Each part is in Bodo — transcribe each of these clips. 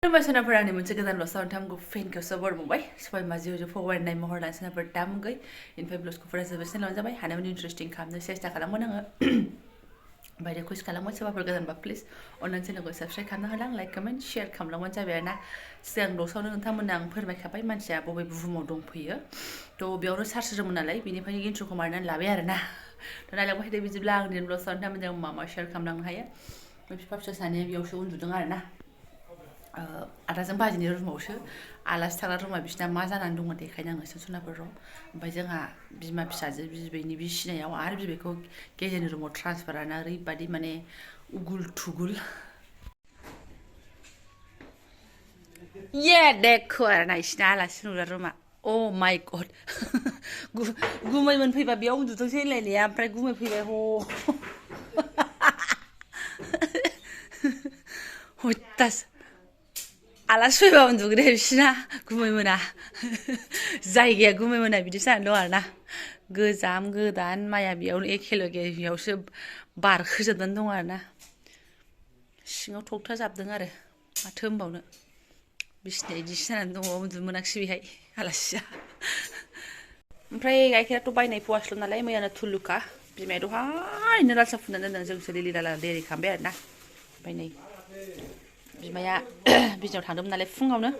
Sonaफोरानि मोनसे गोदान ल'साव नोंथांमोनखौ फेनखौ सबर बुंबाय सबाय माजियाव फवारनाय महर लाना सोनाफोर दामगै इनफाय ब्लसखौफोरा जोबोद सिनायलांनो जाबाय हानायमानि इन्टारेस्टिं खालामनो सेस्था खालामगोन आङो ओमफ्राय रिकुवेस्ट खालामगोन सोरबाफोर गोदानबा प्लिज अननानै चेनेलखौ साबस्क्राइब खालामना होलां लाइक कमेन्ट शेयार खालामलांबानो जाबाय आरोना सिगां ल'सावनो नोंथांमोननो आं फोरमायखाबाय मानसिया बबे बुहुमाव दंफैयो थ' बेयावनो सार्च होदोंमोन नालाय बेनिफ्रायनो इन्ट्र'खौ मारनानै लाबाय आरोना थ' नायलांबाय थादो बिदिब्ला आंनि ब्लसाव नोंथांमोनजों मा मा शेयार खालामलांनो हायो बिफा फिसा सानैया बेयावसो उन्दुदों आरोना आदाजों बाजिनि रुमावसो आलासि थाग्रा रुमा बिसिना मा जानानै दङ देखायनो आङो सनाफोराव ओमफ्राय जोंहा बिमा फिसाजो बिबैनि बिसिनायाव आरो बिबैखौ गेजेरनि रुमाव ट्रान्सफार आना ओरैबादि माने उगुल थुगुल देखो आरोना बिसिना आलासि नुग्रा रुमा अ माइ गड गुमै मोनफैबा बेयाव उन्दुदोंसै होनलायनाया ओमफ्राय गुमै फैबाय हयतास आलासि फैबा उन्दुग्राया बिसिना गुमै मोना जायगाया गुमै मोना बिदि जानानै दं आरोना गोजाम गोदान माइया बेयावनो एखेलगे बेयावसो बारखोजोबनानै दं आरोना सिङाव थगथा जाबदों आरो माथो होनबावनो बिसिनाया इदिसो जानानै दङ उन्दुनो मोनाखिसै बेहाय आलासिया ओमफ्राय गाइखेराथ' बायनाय फवासल' नालाय मैयानो थुलुखा बिमाया दहायनो लाल साहा फुदुंना दोनदों जोंसो लिलि लाला देरि खालामबाय आरोना ओमफ्राय नै बिमाया बिजनेयाव थांदोंमोन नालाय फुङावनो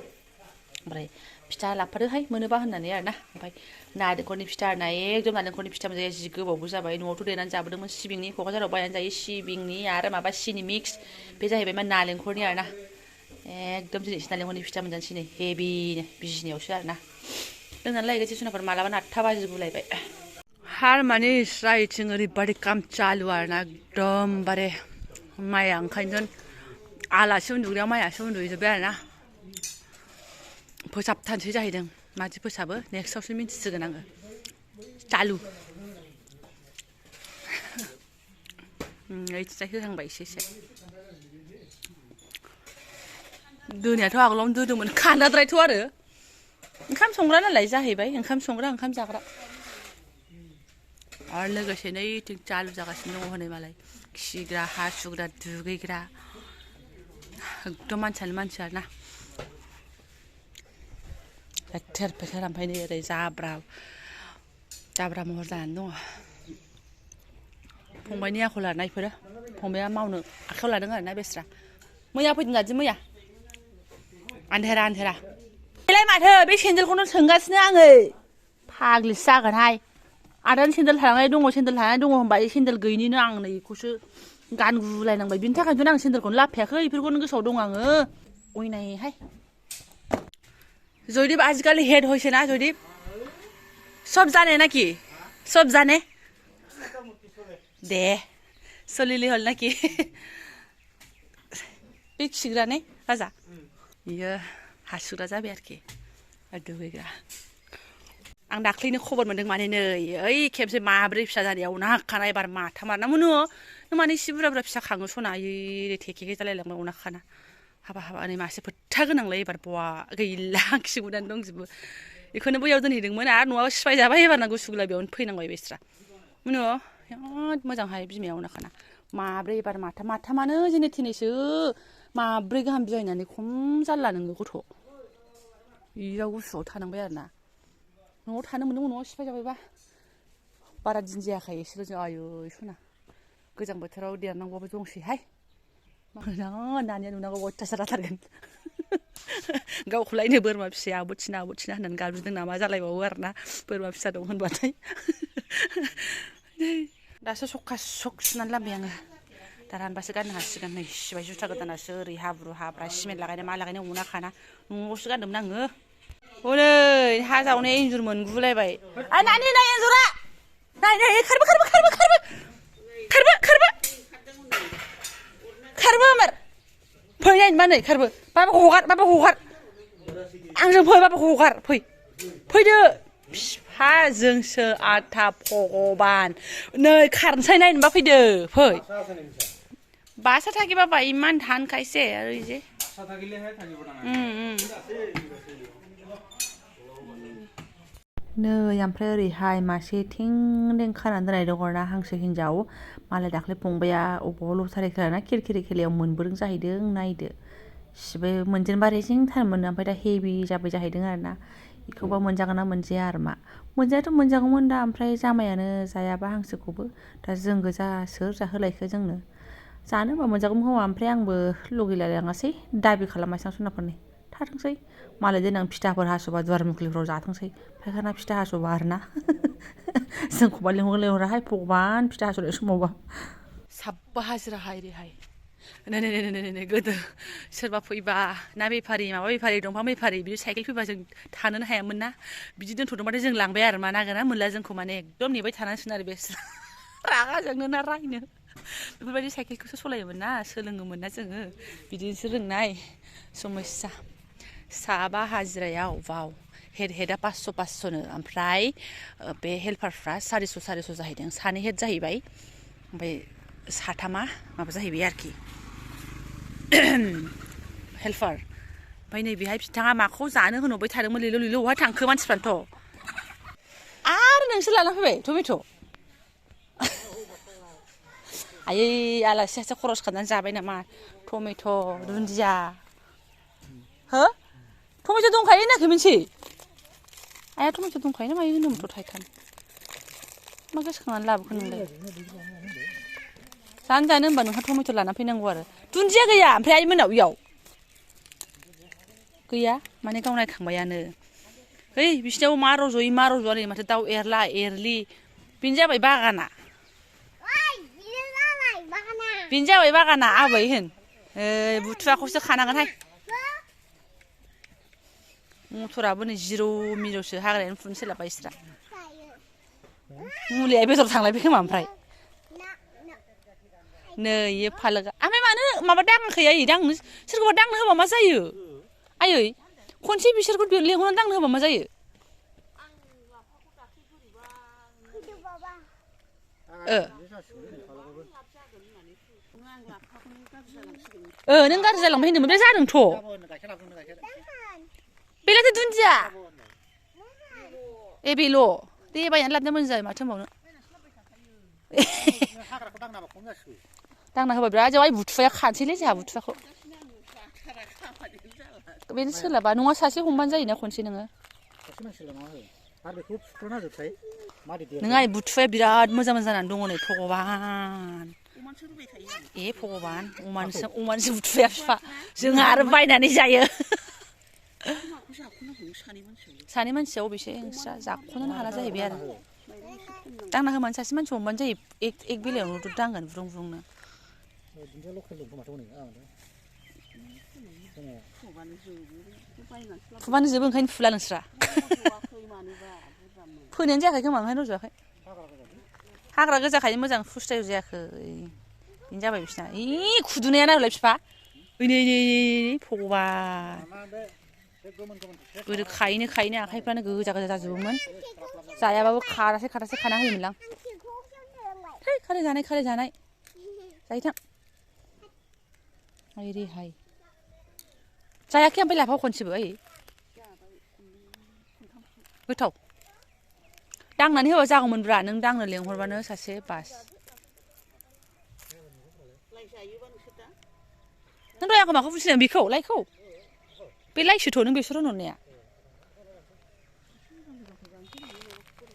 ओमफ्राय फिथा लाफादोहाय मोनोबा होननानै आरोना ओमफ्राय नारेंखलनि फिथा आरोना एकदम नारेंखलनि फिथा मोनजाया जि गोबावबो जाबाय न'आवथ' देनानै जाबोदोंमोन सिबिंनि क'क्राझाराव बायनानै जायो सिबिंनि आरो माबा सिनि मिक्स बे जाहैबाय मा नालेंखरनि आरोना एकदम दिनैसो नालेंखरनि फिथा मोनजानोसै नै हेभिनो बिजनियावसो आरोना लोंनानै लायगोनसै सोनाफोर मालाबानो 8टा बाजिगुलायबाय हारमानि राइथिं ओरैबादि काम चालु आरोना एकदमबारे माइया ओंखायनो आलासि उन्दुग्रायाव माइयासो उन्दुहैजोब्बाय आरोना फोसाबथारनोसै जाहैदों मादि फोसाबो नेक्स्टआवसो मिन्थिसिगोन आङो चालु ओइथिंजाय होहांबाय एसे दोनायाथ' आगोलावनो दोदोंमोन खान्दाद्रायथ' आरो ओंखाम संग्रा नालाय जाहैबाय ओंखाम संग्रा ओंखाम जाग्रा आरो लोगोसे नैथिं चालु जागासिनो दङ हनै मालाय खिग्रा हासुग्रा दुगैग्रा एकदम मानसियानो मानसि आरोना थेर फेथेर ओमफ्राय नै ओरै जाब्रा महर जानानै दङ फंबायनि आखल आरोना इफोरो फंबाया मावनो आखायाव लादों आरोना बेस्रा मैया फैदों दादि मैया आन्धेरा बेलाय माथो बे सेन्देलखौनो सोंगासिनो आङो फाग्लिसो जागोनहाय आदानि सेन्देल थानाय दङ होनबा सेन्देल गैयिनिनो आं नै बेखौसो गानगुलायनांबाय बिनि थाखायनोथ' आं सेन्देलखौनो लाफायाखै बेफोरखौनो गोसोआव दं आङो अयनायहाय जयदीप आजिकालि हेड হৈছে ना जयदीप सब जाने नाকি सब जाने दे सलिलि हल नाকি बे खिग्रा ने राजा बियो हासुग्रा जाबाय आरोखि दुगैग्रा आं दाख्लैनो खबर मोनदों माने नै ओइ खेबसे माब्रै फिसा जानायाव नाखाना एबार माथाम आरोना मोनो नों माने एसे बुरजा फिसा खाङो सना ओइ थेखे जालायलांबाय अनाखाना हाबा नै मासे फोथा गोनांलाय एबार बवा गैला खिगुनानै दंजोबो बेखौनो बैयाव दोनहैदोंमोन आरो न'आव सिफाय जाबाय एबारना गुसुगुला बेयावनो फैनांबाय बेस्रा मोनो बिराद मोजांहाय बिमाया अनाखाना माब्रै एबार माथामानो जेने थेनेसो माब्रै गाहाम बिलायनानै खम जारला नोङो गथ' बेयाव गुसुआव थानांबाय आरोना न'आव थानो मोनदोंमोन न'आव सिफाय जाबायबा बारा दिन जायाखै एसेल' जों आयै सना गोजां बोथोराव देरनांगौबो दंसैहाय नानिया नुनांगौ अयथासार जाथारगोन गावखौलायनो बोरमा फिसाया आबो थिना होननानै गाबज्रिदों नामा जालायबावो आरोना बोरमा फिसा दं होनबाथाय दासो सखा सख सुनानै लाबोबाय आङो दा रानबासो गाननो हासिगोन नै सिबाय जुथा गोदानासो ओरै हाब्रु हाब्रा सिमेन्ट लागायनाय मा लागायनाय मोनाखाना न'आवसो गानदोंमोन आङो हनै हा जावनाया इन्जुर मोनगुलायबाय नानि नाय एन्जरा नाय खारबो मार फै नायनो मा नै खारबो बाबाखौ हगार आंजों फै बाबाखौ हगार फैदो बिफाजोंसो आथा भगबान नै खारनोसै नायनोबा फैदो फै बासा थाखि बाबा इमान ধান খাইছে আৰু এই যে বাসা থাকিলেহে থাকিব नै ओमफ्राय ओरैहाय मासे थें खानानै दोननाय दङना हांसो हिन्जाव मालाय दाख्लै फंबाया अबाव लटारि खेलाना खिरखिरि खेलायाव मोनबोदों जाहैदों नायदो सिबो मोनजेनबा रेजेंथारमोन ओमफ्राय दा हेभि जाबाय जाहैदों आरोना बेखौबा मोनजागोन ना मोनजाया आरो मा मोनजायाथ' मोनजागौमोन दा ओमफ्राय जामायानो जायाबा हांसोखौबो दा जों गोजा सोर जाहोलायखो जोंनो जानो होनबा मोनजागौमोन खोमा ओमफ्राय आंबो लुगैलायलाङासै दाबि खालामासै आं सनाफोरनि थाथोंसै मालाय देनां फिथाफोर हास'बा दुवार मुखलिफ्राव जाथोंसै फायखाना फिथा हास'बा आरोना जोंखौबा लेंहराहाय भगबान फिथा हास'नाय समावबा साबबा हाजिरा हाय नै गोदो सोरबा फैबा ना बेफारि माबा बेफारि दंफां बेफारि बिदि साइकेल फैबा जों थानोनो हायामोन ना बिदि दोनथ'दोंबाथाय जों लांबाय आरो मा नागिरना मोनला जोंखौ माने एकदम नेबाय थानांसिगोन आरो बे रागा जोंनो ना रायनो बेफोरबायदि साइकेलखौसो सलायोमोन ना सोलोङोमोन ना जोङो बिदिसो रोंनाय समस्या साबा हाजिरायाव वाव हेडआ 500नो ओमफ्राय बे हेल्पारफ्रा 400 जाहैदों सानै हेड जाहैबाय ओमफ्राय साथामा माबा जाहैबाय आरोखि हेल्पार ओमफ्राय नैबेहाय बिथाङा माखौ जानो होनहरबाय थादोंमोन लिल' बहा थांखो मानसिफ्रानोथ' आरो नोंसोर लाना फैबाय टमेट' आयै आलासि सासे खरस खालामनानै जाबाय नामा टमेट' दुन्दिया हो टमेट' दंखायो होनाखै मोनसे आया टमेट' दंखायो ना मायो होनोमोनथ' थाइथाम मा गोसोखांनानै लाबोखो नोंलाय जानो होनबा नोंहा टमेट' लाना फैनांगौ आरो दुन्दिया गैया ओमफ्राय आइ मोनाव इयाव गैया माने गाव नायखांबायानो है बिसिनाव मा रज'आ नै माथो दाउ एरला एरलि बेनो जाबाय बागाना बेनो जाबाय बागाना आबै होन बुथुवाखौसो खानांगोनहाय मटराबो नै जिर' मिर'सो हाग्रायानो फुनो सोलाबा इसोरा मुलिया बेदर थांलायबाय खोमा ओमफ्राय नै इयो फालोगा ओमफ्राय मानो माबा दाङाखै आयै दांनो सोरखौबा दांनो होबा मा जायो आयै खनसे बिसोरखौ लेंहरनानै दांनो होबा मा जायो नों गाज्रि जालांबाय होनदोंमोन बे जादोंथ' बेलायथो दुन्दिया बेल' दे बायनानै लाबोना मोजां जायो माथो होनबावनो दांना होबा बिराद जाबाय बुथुवाया खानोसैलै जोंहा बुथुवाखौ बेनो सोलाबा नङा सासे हमबानो जायोना खनसे नोङो नोङा बुथुवाया बिराद मोजां जानानै दङ नै भगबान भगबान अमानोसो बुथुवाया बिफा जोंहा आरो बायनानै जायो सानै मानसिया अबेसे नोंस्रा जाख'नोनो हाला जाहैबाय आरो दांना होबानो सासे मानसि हमबानो जायो एक बेलायावनो दांगोन ब्रुं ब्रुंनो फुबानो जोबो ओंखायनो फुला नोंस्रा फोनायानो जायाखै खोमा ओंखायनो रज'आखै हाग्रा गोजाखायनो मोजां फुस्टायु जायाखै बेनो जाबाय बिसिना खुदुनाया नायलाय बिफा नै भगबान गोदो खायैनो आखाइफ्रानो गोजा जाजोबोमोन जायाबाबो खारासे खाना होयोमोनलां है खालाय जानाय जाहैथां ओरैहाय जायाखै ओमफ्राय लाफाव खनसेबो ओइ गोथाव दांनानै होबा जागौमोनब्रा नों दांनो लेंहरबानो सासे बास नों दहाय आंखौ माखौ बुजिदों बेखौ लाइखौ बे लाइसोथ' नों बेसर होनहरनाया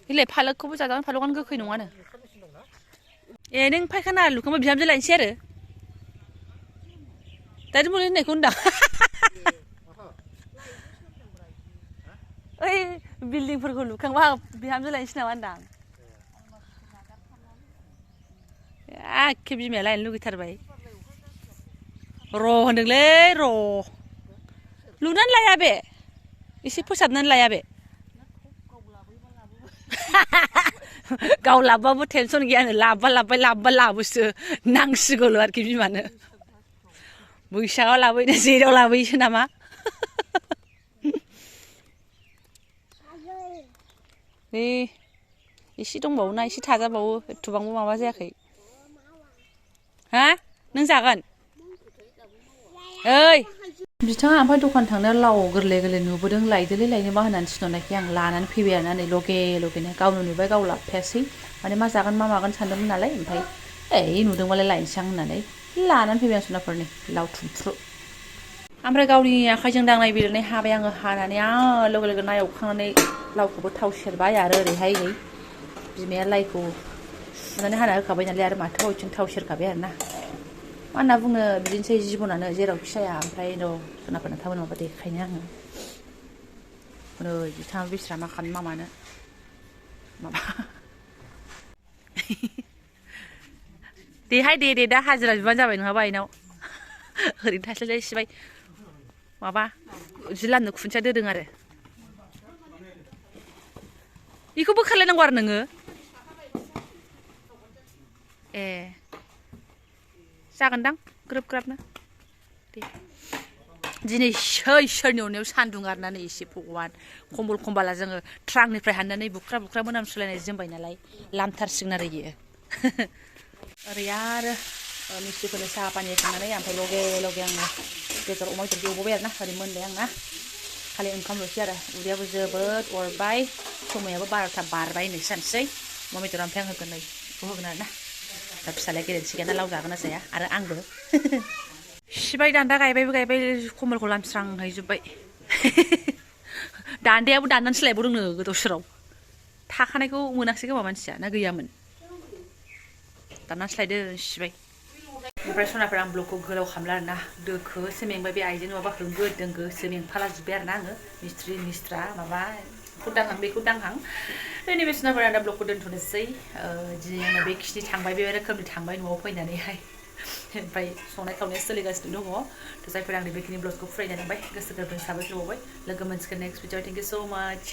बिलाइ फालोकखौबो जाजागोन फालकआनो गोखै नङानो नों फायखाना लुखांबा बिहामजो लायनोसै आरो दानि मुलि होननायखौ होनदां ओइ बिल्डिंफोरखौ लुखांबा बिहामजो लायनोसै नामा होनदां एखे बिमाया लायनो लुगैथारबाय र' होनदोंलै र' लुनानै लाया बे एसे फोसाबनानै लाया बे गाव लाबबाबो टेनसन गैयानो लाबबा लाबोसो नांसिगौल' आरोखि बिमानो बैसागाव लाबोयोना जेराव लाबोयोसो नामा एसे दंबावो ना एसे थाजाबावो एथ'बांबो माबा जायाखै हा नों जागोन ओइ बिथाङा ओमफ्राय दखान थांनायाव लाव गोरलै नुबोदों लायनोबा होननानै थिनहरनायखाय आं लानानै फैबाय आरोना नै लगेनो गावनो नुबाय गाव लाबोफायासै माने मा जागोन मा मागोन सानदोंमोन नालाय ओमफ्राय नुदोंबालाय लायनोसै आं होननानै लानानै फैबाय आं सनाफोरनि लाव थुमफ्रु ओमफ्राय गावनि आखाइजों दांनाय बिलिरनाय हाबाय आङो हानानै लोगो लोगो ना एवखांनानै लावखौबो थाव सेरबाय आरो ओरैहाय नै बिमाया लाइखौ सुनानै हाना होखाबाय नालाय आरो माथो हयथिं थाव सेरखाबाय आरो ना मा होनना बुंनो बिदिनोसै जिबनानो जेरावखि जाया ओमफ्राय र' सनाफोरनो थाबोनो माबा देखायनो आङो नै बिथाङा बेस्रा मा खालामनो मा मानो माबा देहाय दे दा हाजिरा बिबानो जाबाय नङाबा आइनाव ओरैनो थास्लायलाय सिबाय माबा जि लामनो खुन्थिया दोदों आरो बेखौ बोखारलायनांगौ आरो नोङो ए जागोनदां ग्रोब ग्राबनो दे दिनै सोरनि अननायाव सान्दुं आरनानै एसे भगवान खम्बल खम्बाला जोङो ट्रांनिफ्राय हाननानै बुख्रा बुख्रा मोनामसुलायनाय जोमबाय नालाय लामथारसिगोन आरो इयो ओरै आरो मिस्टिफोरनो साहा पानि होखांनानै ओमफ्राय लगे लगे आङो बेदर अमा बेदर एवबोबाय आरो ना ओरै मोनबाय आंना खालि ओंखामल'सै आरो उदैयाबो जोबोद अरबाय समायाबो 12ता बारबाय होननाय जानोसै अमा बेदर ओमफ्राय आं होगोन नै बेखौ होगोन आरो ना दा फिसालाया गेरेन्सि गैयाना लाव जागोन ना जाया आरो आंबो सिबाय दान्दा गायबायबो गायबाय खमलखौ लामस्रांहैजोब्बाय दान्दायाबो दाननानैसो लायबावदोंनो गोदाव सोराव थाखानायखौ मोनाखिसै खोमा मानसिया ना गैयामोन दाननानैसो लायदों सिबाय ओमफ्राय सनाफोर आं ब्लगखौ गोलाव खालामला आरोना दोखोसो मेंबाय बे आइजों नङाबा होंगो दोंगोसो मेंफाला जोब्बाय आरोना आङो मिस्थ्रि मिस्थ्रा माबा बेखौ दांहां बेखौ दांहां नैबे सनाफोरा दा ब्लगखौ दोनथ'नोसै दिनै आंना बेखिनि थांबाय बे रोखोमनि थांबाय न'आव फैनानैहाय ओमफ्राय संनाय खावनाया सोलिगासिनो दङ थ' जायफोर आंनि बेखिनि ब्लगखौ फरायनानै थांबाय गोसो गोरबोनि साबायखर बावबाय लोगो मोनसिगोन नेक्स्ट भिडिअ थेंक इउ स' माच